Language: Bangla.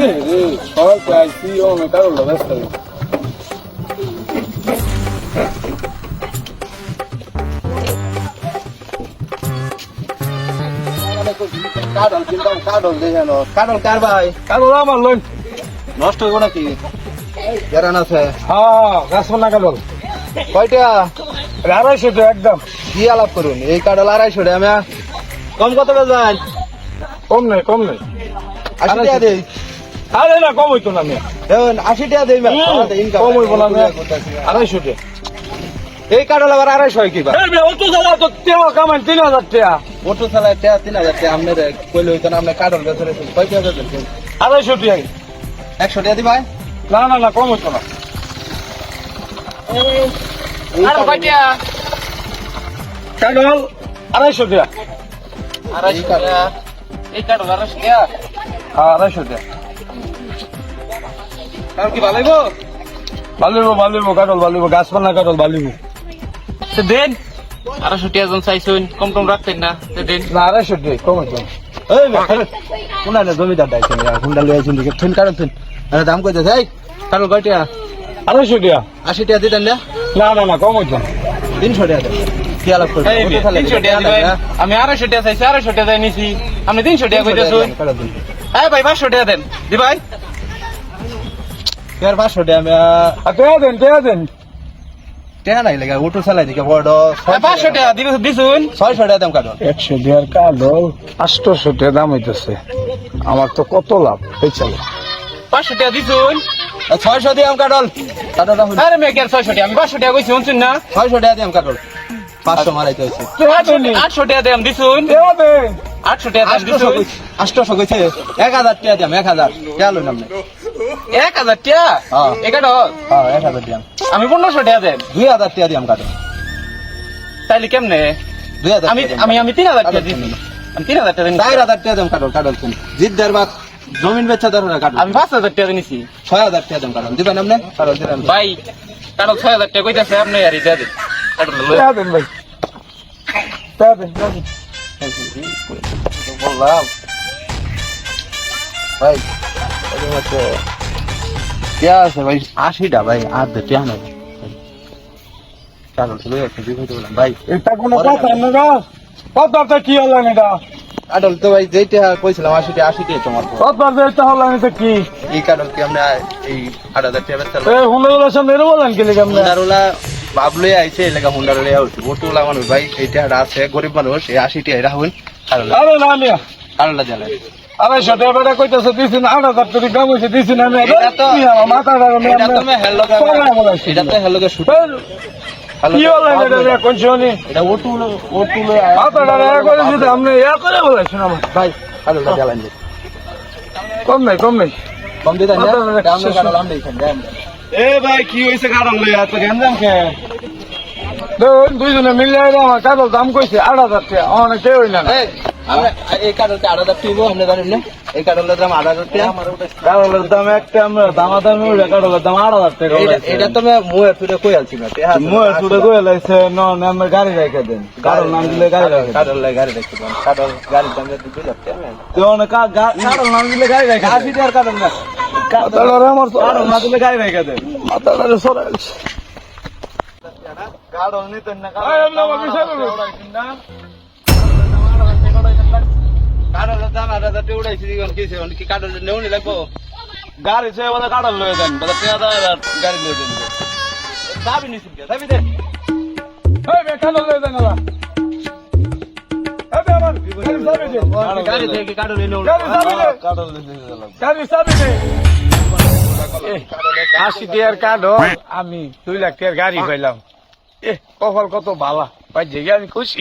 Poi sì, io mi caro la veste. Cuddle কিন্তু কাডল দেখে নো কাডল কার ভাই Caro আমার লই। নষ্ট হইব নাকি গেরান আছে হ্যাঁ, গাছপালা কাটল। কয়টা 250 টাকা একদম। কি আলাপ করুন এই কাডল 250 টাকা আমি কম কত যান কম নেই, কম নেই। 80 টাকা দেই আরে না, কম হইতো না মিয়া। দেখুন 80 টাকা দেই কম হইব না মিয়া। 250 টাকা। এই কাডল আবার 250 হয় কি বা এই মিয়া, অত দাদা তো তেল কামান 3000 টাকা। মোটর চালায় টাকা 3000 টাকা আমনে কইলে হইতো না আমনে কাডল বেচরে কয় টাকা দেন 250 টাকা। 100 টাকা দি ভাই না না না, কম হইতো না। আর কয়টা কাটল 250 টাকা। 250 টাকা এই কাডল 250 টাকা হ্যাঁ, 250 টাকা। আর কি ভালোইবো বালিব বালিব কাটল বালিব, গাছপালা কাটল বালিব। তো দেন 250 টাকা জন চাইছুন, কম কম রাখতেন না তো দেন। না, 250 টাকা, কম হইতো না। এই কোনা না জমিদার ডাইছেন হুন্ডা লই আইছেন দিকে থিন কাডল থিন আরে দাম কইতে যাই কাডল কয়টা 250 টাকা। 80 টাকা দিতেন না না না না, কম হইতো না। 300 টাকা দেন কি আলাপ করবেন এই মেয়ে, 300 টাকা দিবেন। আমি 250 টাকা চাইছি, 250 টাকা নিছি। আপনি 300 টাকা কইতেছুন। এই ভাই 500 টাকা দেন দি ভাই। यार 500 টাকা আমি টাকা দেন, টাকা দেন। টাকা নাই লাগা অটো চালাই দিকে বড় 500 টাকা দিছুন। 600 টাকা দাম কাডল 100 টাকার কাটল 800 টাকা দাম হইতেছে। আমার তো কত লাভ এই চলো। 500 টাকা দিছুন। 600 দিয়াম কাডল কাডল রাখুন আরে মেয়ে কি আর 600 টাকা, আমি 500 টাকা কইছি শুনছুন না। 600 টাকা দিয়াম কাডল 500 মারাইতে হইছে টাকা দেন, 800 টাকা দেন দিছুন। টাকা দেন। 800 টাকা দেন দিছুন। 800 কইছে 1000 টাকা দিয়াম 1000 টাকা লই নামনে 1000 টাকা হ্যাঁ। একাডো হ্যাঁ 1000 দিয়াম আমি 1500 টাকা দেন। 2000 টাকা দিয়াম কাডল তাইলে কেমনে? 2000 আমি আমি আমি 3000 টাকা দিছি। আমি 3000 টাকা দিন। 4000 টাকা দাম কাডল কাডল থিন জিদ্দার বাদ জমিন বেচা দর কাডল আমি 5000 টাকা নিছি। 6000 টাকা দাম কাডল দিবেন নামনে কাডল দিবেন ভাই কারণ 6000 টাকা কইতাছে আপনি আর এটা দেন। কারণ লই টাকা দেন ভাই। টাকা দেন, টাকা দেন। বললাম ভাই ওই হচ্ছে क्या আছে ভাই 80 টা ভাই আর দে টাকা নাই কাডল লই একটা দিই বললাম ভাই এটা কোনো কথা না গো। কথাটা কি হলো না এটা? কাডল তো ভাই যেটা কইছিলাম 80 টা তোমার কথাটা এটা হলো না তো কি? এই কাডল কি আমরা এই 8000 টাকা বেচতে এই হুন্ডাগুলোর সামনে এরো বলেন কি লিখে আমরা? হুন্ডারোলা বাবলু আইছে এলাকা হুন্ডারোলা হচ্ছে বটুলা মানুষ ভাই এইটা আছে গরিব মানুষ এই 80 টাকা রাখুন কাডল আরে না মিয়া, কাডলটা জ্বালা 250 টাকা বেটা কইতেছে দিছি না, 8000 টাকা দাম হইছে দিছি না আমি। এটা তো মিয়া, মাথাটা মিয়া, এটা তো মে হেলো এটা তো হেলো কে শুট কি হলো না এটা রে কোন শুনি? এটা ওটুলো মাথাটা রে করে দিতে আপনি ইয়া করে বলেছেন আমার। ভাই কাডলটা জ্বালান কম নাই, কম নাই। কম দিতেন না মাথাটা দাম শেষ কাডল আমরা এখানে দেন এ ভাই কি হইছে কাটল লইয়া তো গেন্দাম কে? দেখুন দুইজনে মিলে আমার কাটল দাম কইছে 8000 টাকা, অনেক কেউ হইনা না। এই আমরা এই কাডলটা 8000 টাকা আমরা জানেন না এই কাডলের দাম 8000 টাকা কাটলের দাম একটা আমরা দামাদামি হইলে কাটলের দাম 8000 টাকা। এটা তো আমি মুয়ে তুই কই আলছি না মই তুই কই লাইছে ন আমরা গাড়ি রেখে দেন, কাটল নাম দিলে গাড়ি রেখে দেন। কাডল গাড়ি দেখতে পান কাডল গাড়ির দাম 2000 টাকা তো অনেক কাটল নাম দিলে গাড়ি রেখে দেন। 80 টাকার কাডল না কাটলের আমার কাটল না দিলে গাড়ি রেখে দেন। মাথাটা সরাইল কাটল নিতেন না, কাটল আমার বিষয় না। কাডলের দাম 8000 টাকা উড়াইছি দিগন কিছে কি কাডল নেউনি লাগবো গাড়ি সে বলে কাটল লয়ে দেন, বলে টাকা দাও গাড়ি লয়ে দেন। দাবি নিছিস কে দাবি দে এই বে কাটল লয়ে দেন না। এই বে আমার গাড়ি চাবি দে। গাড়ি থেকে কাডল নেউনি গাড়ি চাবি দে। কাডল দিতে দিলাম গাড়ি চাবি দে। 80 টাকার কাটল আমি 2 লাখ টাকার গাড়ি পাইলাম। কপাল কত ভালা ভাই, জেগে আমি খুশি।